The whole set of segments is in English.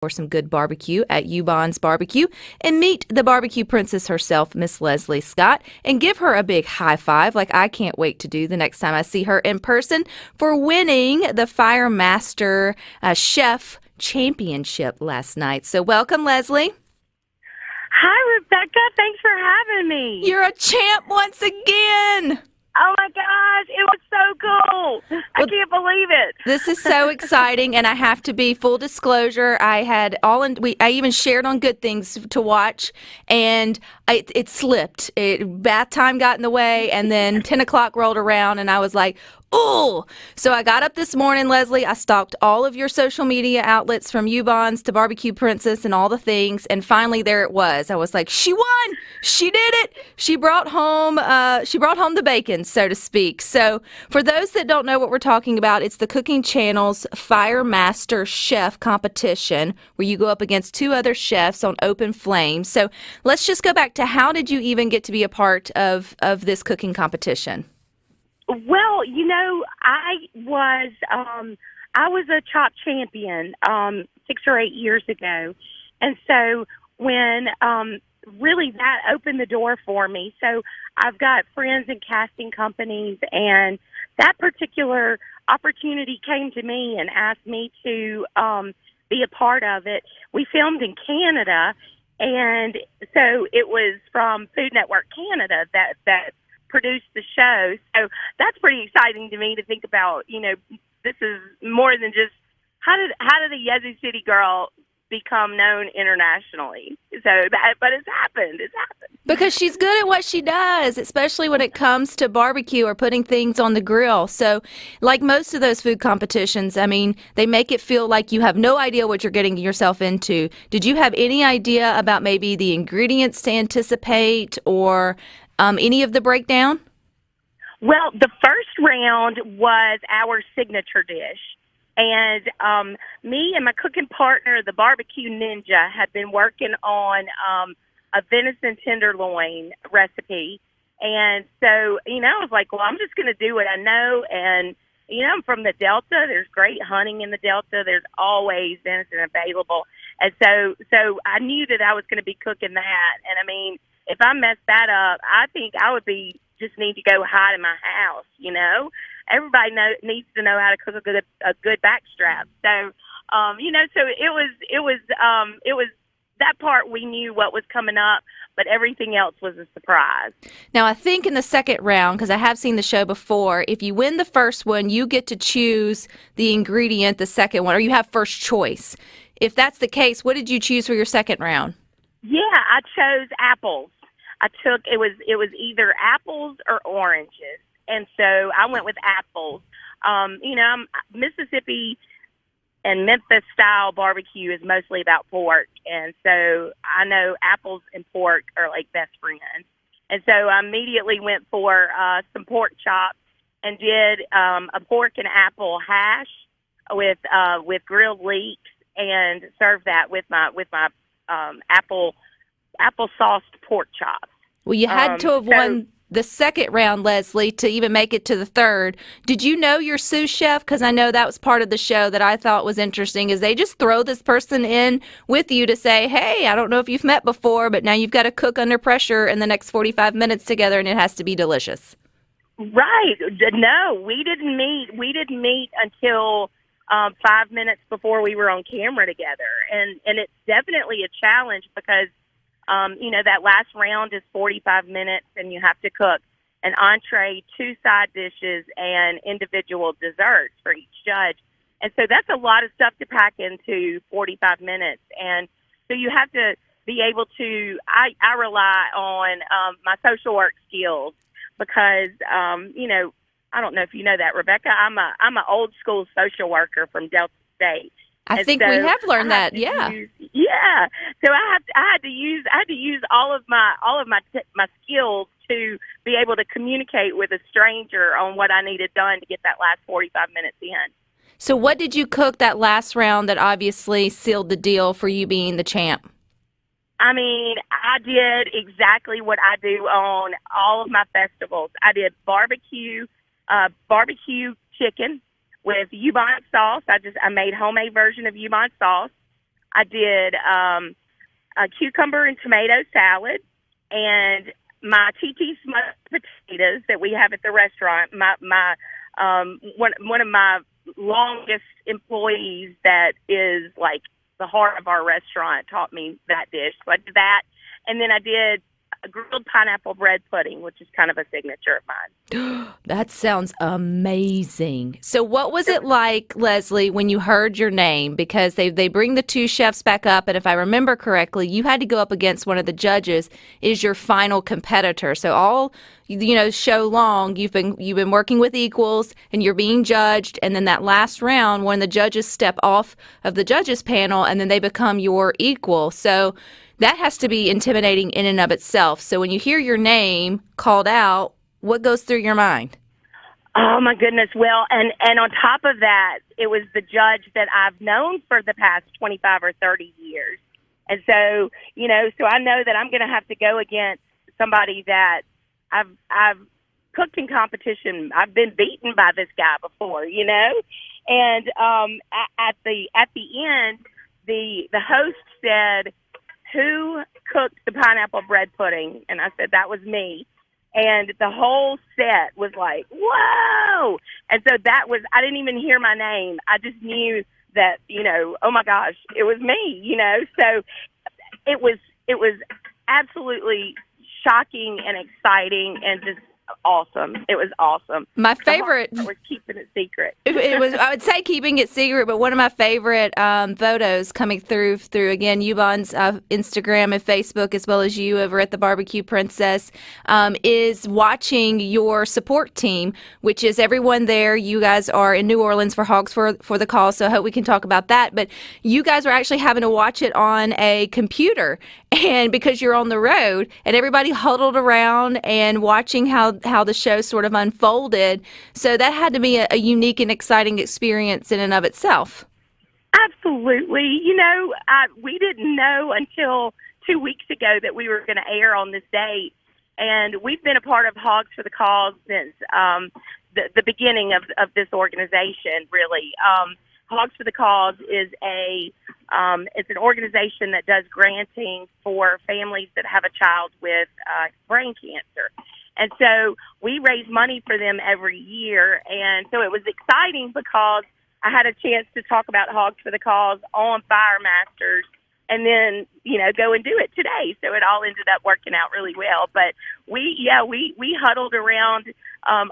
for some good barbecue at Ubon's Barbecue and meet the barbecue princess herself, Miss Leslie Scott, and give her a big high five like I can't wait to do the next time I see her in person for winning the Fire Master Chef Championship last night. So welcome, Leslie. Hi, Rebecca. Thanks for having me. You're a champ once again. Oh, my gosh. It was so cool. I can't believe it. This is so exciting, and I have to be full disclosure. I even shared on Good Things to watch, and it slipped. Bath time got in the way, and then 10 o'clock rolled around, and I was like, ooh. So I got up this morning, Leslie. I stalked all of your social media outlets from Ubon's to Barbecue Princess and all the things. And finally, there it was. I was like, she won. She did it. She brought home the bacon, so to speak. So for those that don't know what we're talking about, it's the Cooking Channel's Fire Master Chef competition where you go up against two other chefs on open flames. So let's just go back to how did you even get to be a part of this cooking competition? Well, I was a chop champion 6 or 8 years ago. And so when really that opened the door for me. So I've got friends in casting companies, and that particular opportunity came to me and asked me to be a part of it. We filmed in Canada, and so it was from Food Network Canada that produced the show. So that's pretty exciting to me to think about. This is more than just how did a Yazoo City girl become known internationally. But it's happened. Because she's good at what she does, especially when it comes to barbecue or putting things on the grill. So like most of those food competitions, I mean, they make it feel like you have no idea what you're getting yourself into. Did you have any idea about maybe the ingredients to anticipate or any of the breakdown? Well, the first round was our signature dish. And me and my cooking partner, the Barbecue Ninja, had been working on a venison tenderloin recipe. And so, I was like, well, I'm just going to do what I know. And, I'm from the Delta. There's great hunting in the Delta. There's always venison available. And so I knew that I was going to be cooking that. And, I mean, if I messed that up, I think I would just need to go hide in my house, Everybody needs to know how to cook a good backstrap. So, so it was that part we knew what was coming up, but everything else was a surprise. Now, I think in the second round, because I have seen the show before, if you win the first one, you get to choose the ingredient, the second one, or you have first choice. If that's the case, what did you choose for your second round? Yeah, I chose apples. It was either apples or oranges. And so I went with apples. Mississippi and Memphis-style barbecue is mostly about pork. And so I know apples and pork are like best friends. And so I immediately went for some pork chops and did a pork and apple hash with grilled leeks and served that with my apple-sauced pork chops. Well, you had to have won the second round, Leslie, to even make it to the third. Did you know your sous chef? Because I know that was part of the show that I thought was interesting, is they just throw this person in with you to say, hey, I don't know if you've met before, but now you've got to cook under pressure in the next 45 minutes together, and it has to be delicious. Right. No, we didn't meet until 5 minutes before we were on camera together. And it's definitely a challenge because that last round is 45 minutes, and you have to cook an entree, 2 side dishes, and individual desserts for each judge. And so that's a lot of stuff to pack into 45 minutes. And so you have to be able to, I rely on my social work skills because, I don't know if you know that, Rebecca, I'm an old school social worker from Delta State. I think we have learned that. Yeah. So I had to use all of my skills to be able to communicate with a stranger on what I needed done to get that last 45 minutes in. So what did you cook that last round that obviously sealed the deal for you being the champ? I mean, I did exactly what I do on all of my festivals. I did barbecue chicken with Ubon sauce. I made homemade version of Ubon sauce. I did a cucumber and tomato salad, and my TT smoked potatoes that we have at the restaurant. My one of my longest employees that is like the heart of our restaurant taught me that dish. So I did that, and then I did a grilled pineapple bread pudding, which is kind of a signature of mine. That sounds amazing. So what was it like, Leslie, when you heard your name? Because they bring the two chefs back up, and if I remember correctly, you had to go up against one of the judges is your final competitor. So all show long you've been working with equals and you're being judged, and then that last round when the judges step off of the judges panel and then they become your equal. So that has to be intimidating in and of itself. So when you hear your name called out, what goes through your mind? Oh, my goodness. Well, and on top of that, it was the judge that I've known for the past 25 or 30 years. And so, so I know that I'm going to have to go against somebody that I've cooked in competition. I've been beaten by this guy before, And at the end, the host said, "Who cooked the pineapple bread pudding?" And I said, "That was me." And the whole set was like, "Whoa!" And so I didn't even hear my name. I just knew that, oh my gosh, it was me, So it was absolutely shocking and exciting and just awesome. It was awesome. My favorite was keeping it secret. It was, I would say, keeping it secret, but one of my favorite photos coming through again Ubon's Instagram and Facebook, as well as you over at the BBQ Princess, is watching your support team, which is everyone there. You guys are in New Orleans for Hogs for the Cause, so I hope we can talk about that. But you guys are actually having to watch it on a computer, and because you're on the road, and everybody huddled around and watching how the show sort of unfolded. So that had to be a unique and exciting experience in and of itself. Absolutely. We didn't know until 2 weeks ago that we were going to air on this date. And we've been a part of Hogs for the Cause since the beginning of this organization, really. Hogs for the Cause is it's an organization that does granting for families that have a child with brain cancer. And so we raise money for them every year. And so it was exciting because I had a chance to talk about Hogs for the Cause on Fire Masters and then, go and do it today. So it all ended up working out really well. But we huddled around.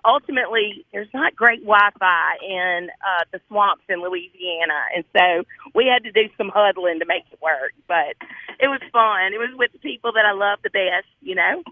Ultimately, there's not great Wi-Fi in the swamps in Louisiana. And so we had to do some huddling to make it work. But it was fun. It was with the people that I love the best,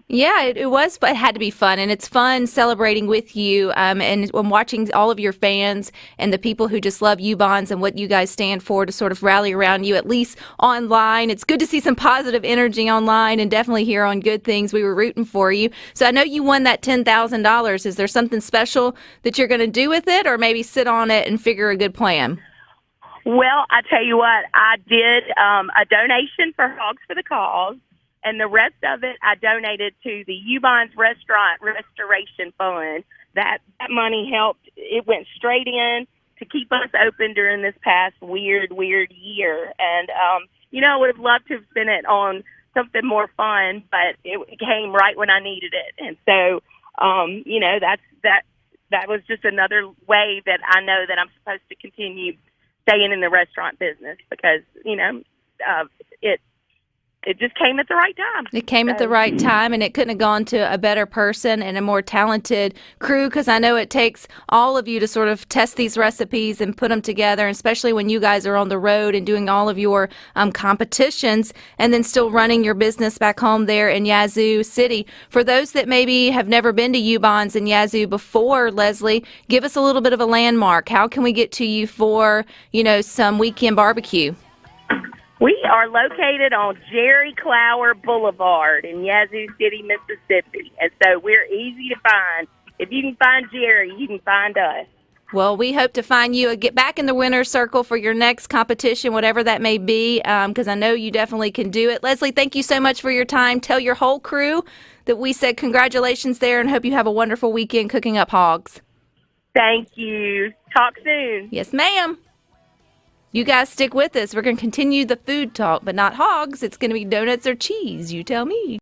Yeah, it was. But it had to be fun. And it's fun celebrating with you and watching all of your fans and the people who just love Ubon's and what you guys stand for to sort of rally around you, at least online. It's good to see some positive energy online and definitely here on Good Things. We were rooting for you. So I know you won that $10,000. Is there something special that you're going to do with it, or maybe sit on it and figure a good plan? Well, I tell you what, I did a donation for Hogs for the Cause, and the rest of it I donated to the Ubon's Restaurant Restoration Fund. That money helped. It went straight in to keep us open during this past weird year. And, I would have loved to have spent it on something more fun, but it came right when I needed it. And so, that was just another way that I know that I'm supposed to continue staying in the restaurant business because, it just came at the right time. It came at the right time, and it couldn't have gone to a better person and a more talented crew, because I know it takes all of you to sort of test these recipes and put them together, especially when you guys are on the road and doing all of your competitions and then still running your business back home there in Yazoo City. For those that maybe have never been to Ubon's in Yazoo before, Leslie, give us a little bit of a landmark. How can we get to you for, some weekend barbecue? We are located on Jerry Clower Boulevard in Yazoo City, Mississippi. And so we're easy to find. If you can find Jerry, you can find us. Well, we hope to find you get back in the winner's circle for your next competition, whatever that may be, because I know you definitely can do it. Leslie, thank you so much for your time. Tell your whole crew that we said congratulations there and hope you have a wonderful weekend cooking up hogs. Thank you. Talk soon. Yes, ma'am. You guys stick with us. We're going to continue the food talk, but not hogs. It's going to be donuts or cheese. You tell me.